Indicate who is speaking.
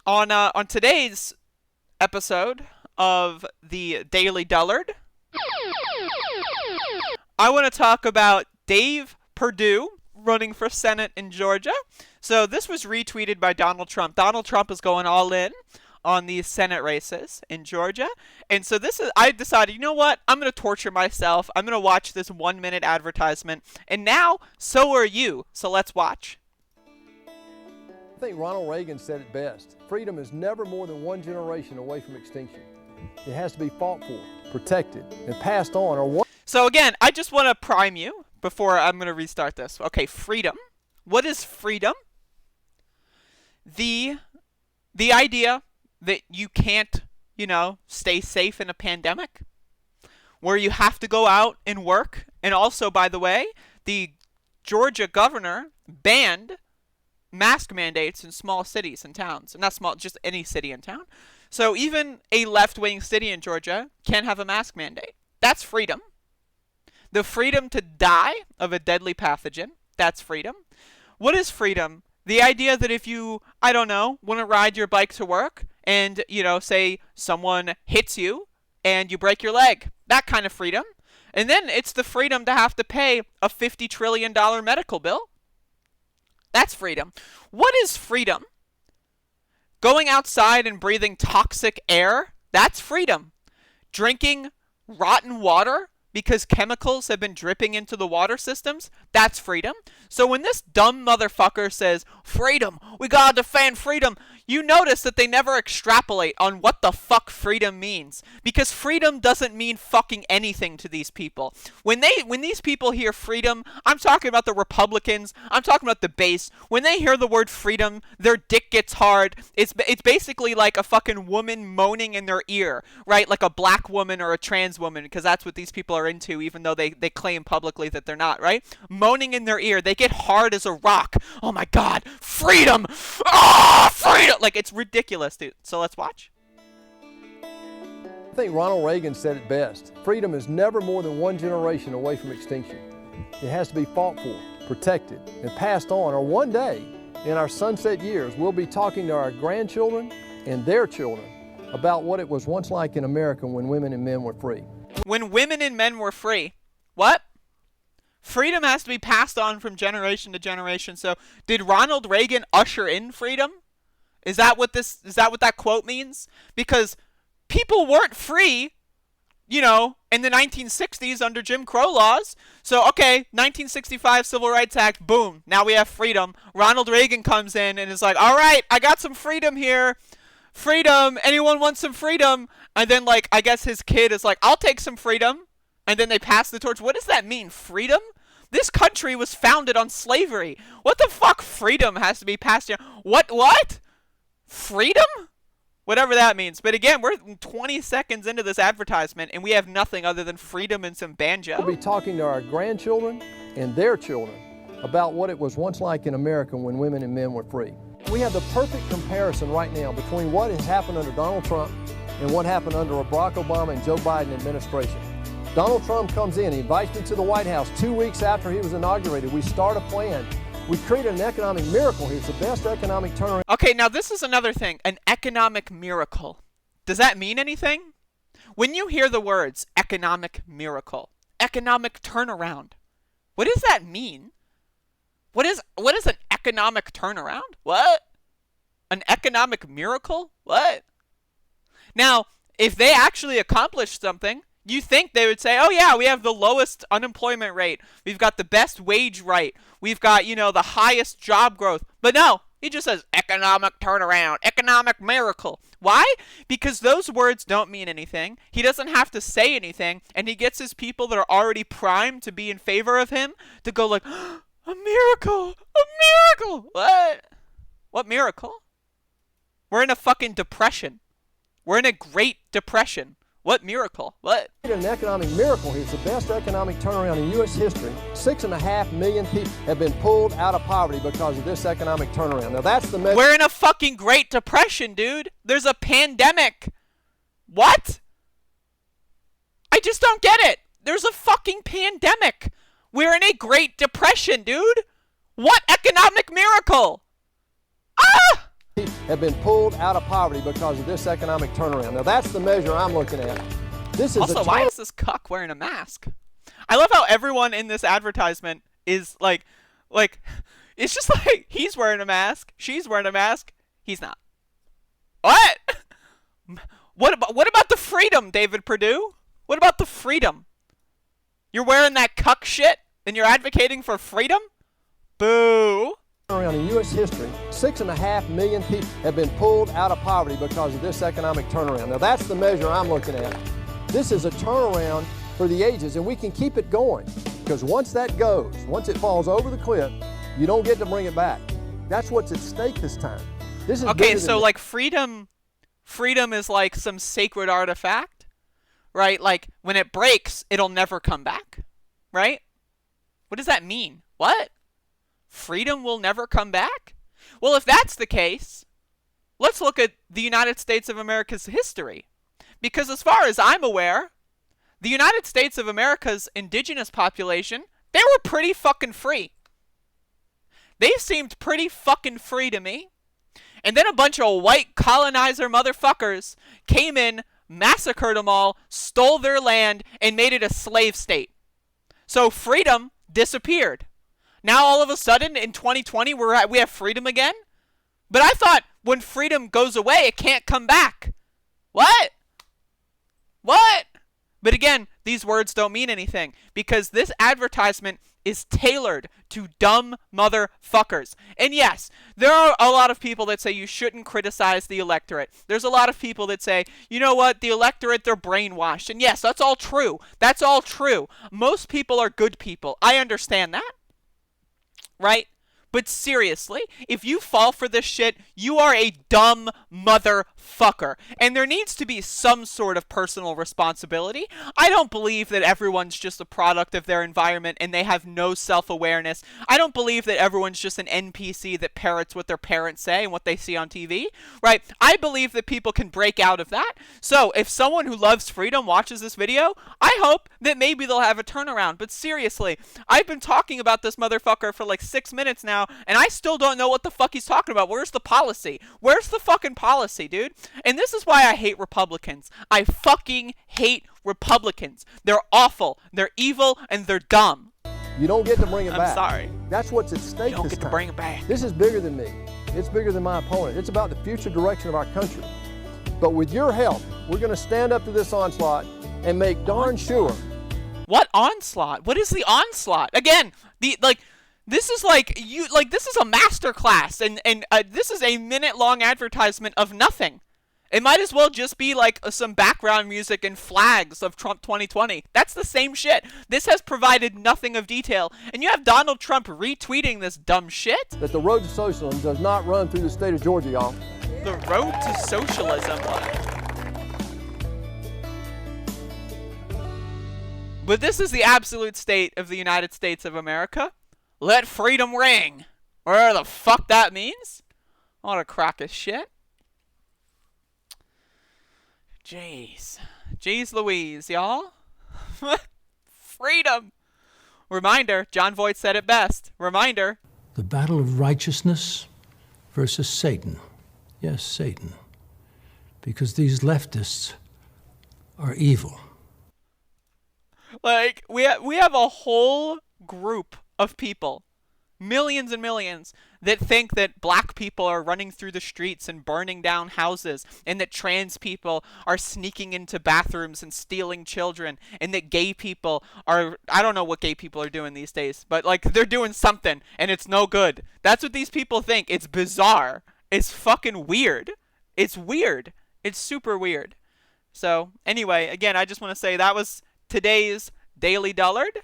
Speaker 1: On today's episode of the Daily Dullard, I want to talk about Dave Perdue running for Senate in Georgia. So this was retweeted by Donald Trump. Donald Trump is going all in on these Senate races in Georgia. And so I decided, you know what? I'm going to torture myself. I'm going to watch this 1-minute advertisement. And now, so are you. So let's watch.
Speaker 2: I think Ronald Reagan said it best. Freedom is never more than one generation away from extinction. It has to be fought for, protected, and passed on.
Speaker 1: So again, I just want to prime you before I'm going to restart this. Okay, freedom. What is freedom? The idea that you can't, stay safe in a pandemic, where you have to go out and work. And also, by the way, the Georgia governor banned mask mandates in small cities and towns. Not small, just any city and town. So even a left-wing city in Georgia can't have a mask mandate. That's freedom. The freedom to die of a deadly pathogen, that's freedom. What is freedom? The idea that if you, want to ride your bike to work and, say someone hits you and you break your leg, that kind of freedom. And then it's the freedom to have to pay a $50 trillion medical bill. That's freedom. What is freedom? Going outside and breathing toxic air, that's freedom. Drinking rotten water because chemicals have been dripping into the water systems, that's freedom. So when this dumb motherfucker says, freedom, we gotta defend freedom, you notice that they never extrapolate on what the fuck freedom means. Because freedom doesn't mean fucking anything to these people. When these people hear freedom, I'm talking about the Republicans, I'm talking about the base. When they hear the word freedom, their dick gets hard. It's basically like a fucking woman moaning in their ear, right? Like a black woman or a trans woman, because that's what these people are into, even though they claim publicly that they're not, right? Moaning in their ear. They get hard as a rock. Oh my god, freedom! Ah, freedom! Like, it's ridiculous, dude. So let's watch.
Speaker 2: I think Ronald Reagan said it best. Freedom is never more than one generation away from extinction. It has to be fought for, protected, and passed on, or one day, in our sunset years, we'll be talking to our grandchildren and their children about what it was once like in America when women and men were free.
Speaker 1: When women and men were free. What? Freedom has to be passed on from generation to generation. So, did Ronald Reagan usher in freedom? Is that what that quote means? Because people weren't free, in the 1960s under Jim Crow laws. So, okay, 1965 Civil Rights Act, boom, now we have freedom. Ronald Reagan comes in and is like, all right, I got some freedom here. Freedom, anyone want some freedom? And then, I guess his kid is like, I'll take some freedom. And then they pass the torch. What does that mean, freedom? This country was founded on slavery. What the fuck freedom has to be passed down? What? Freedom? Whatever that means. But again, we're 20 seconds into this advertisement, and we have nothing other than freedom and some banjo.
Speaker 2: We'll be talking to our grandchildren and their children about what it was once like in America when women and men were free. We have the perfect comparison right now between what has happened under Donald Trump and what happened under a Barack Obama and Joe Biden administration. Donald Trump comes in, he invites me to the White House 2 weeks after he was inaugurated. We start a plan. We created an economic miracle here. It's the best economic turnaround.
Speaker 1: Okay, now this is another thing, an economic miracle. Does that mean anything? When you hear the words economic miracle, economic turnaround, what does that mean? What is an economic turnaround? What? An economic miracle? What? Now, if they actually accomplished something, you think they would say, oh yeah, we have the lowest unemployment rate. We've got the best wage rate. We've got, the highest job growth. But no, he just says economic turnaround, economic miracle. Why? Because those words don't mean anything. He doesn't have to say anything. And he gets his people that are already primed to be in favor of him to go like, a miracle, a miracle. What? What miracle? We're in a fucking depression. We're in a Great Depression. What miracle? What?
Speaker 2: An economic miracle here. It's the best economic turnaround in U.S. history. 6.5 million people have been pulled out of poverty because of this economic turnaround. Now that's the message.
Speaker 1: We're in a fucking Great Depression, dude. There's a pandemic. What? I just don't get it. There's a fucking pandemic. We're in a Great Depression, dude. What economic miracle? Ah!
Speaker 2: people have been pulled out of poverty because of this economic turnaround. Now, that's the measure I'm looking at. This is
Speaker 1: Also, why is this cuck wearing a mask? I love how everyone in this advertisement is like, it's just like he's wearing a mask, she's wearing a mask, he's not. What? What about the freedom, David Perdue? What about the freedom? You're wearing that cuck shit and you're advocating for freedom? Boo.
Speaker 2: Around in U.S. history, 6.5 million people have been pulled out of poverty because of this economic turnaround. Now, that's the measure I'm looking at. This is a turnaround for the ages, and we can keep it going. Because once that goes, once it falls over the cliff, you don't get to bring it back. That's what's at stake this time. This is
Speaker 1: okay, so like freedom is like some sacred artifact, right? Like when it breaks, it'll never come back, right? What does that mean? What? Freedom will never come back? Well, if that's the case, let's look at the United States of America's history. Because as far as I'm aware, the United States of America's indigenous population, they were pretty fucking free. They seemed pretty fucking free to me. And then a bunch of white colonizer motherfuckers came in, massacred them all, stole their land, and made it a slave state. So freedom disappeared. Now all of a sudden in 2020 we have freedom again? But I thought when freedom goes away, it can't come back. What? What? But again, these words don't mean anything because this advertisement is tailored to dumb motherfuckers. And yes, there are a lot of people that say you shouldn't criticize the electorate. There's a lot of people that say, you know what, the electorate, they're brainwashed. And yes, that's all true. That's all true. Most people are good people. I understand that. Right? But seriously, if you fall for this shit, you are a dumb motherfucker. And there needs to be some sort of personal responsibility. I don't believe that everyone's just a product of their environment and they have no self-awareness. I don't believe that everyone's just an NPC that parrots what their parents say and what they see on TV. Right? I believe that people can break out of that. So if someone who loves freedom watches this video, I hope that maybe they'll have a turnaround. But seriously, I've been talking about this motherfucker for like 6 minutes now, and I still don't know what the fuck he's talking about. Where's the policy? Where's the fucking policy, dude? And this is why I hate Republicans. I fucking hate Republicans. They're awful, they're evil, and they're dumb.
Speaker 2: You don't get to bring it back.
Speaker 1: I'm sorry.
Speaker 2: That's what's at stake this time.
Speaker 1: You don't get to bring it back.
Speaker 2: This is bigger than me. It's bigger than my opponent. It's about the future direction of our country. But with your help, we're going to stand up to this onslaught and make darn sure.
Speaker 1: What onslaught? What is the onslaught? Again, this is this is a master class, and this is a minute-long advertisement of nothing. It might as well just be like some background music and flags of Trump 2020. That's the same shit. This has provided nothing of detail. And you have Donald Trump retweeting this dumb shit?
Speaker 2: That the road to socialism does not run through the state of Georgia, y'all.
Speaker 1: The road to socialism? But this is the absolute state of the United States of America. Let freedom ring. Whatever the fuck that means. What a crock of shit. Jeez Louise, y'all. Freedom. Reminder, John Voight said it best. Reminder.
Speaker 3: The battle of righteousness versus Satan. Yes, Satan. Because these leftists are evil.
Speaker 1: Like, we have a whole group of people, millions and millions, that think that black people are running through the streets and burning down houses, and that trans people are sneaking into bathrooms and stealing children, and that gay people are, I don't know what gay people are doing these days, but like they're doing something and it's no good. That's what these people think. It's bizarre. It's fucking weird. It's weird. It's super weird. So anyway, again, I just want to say that was today's Daily Dullard.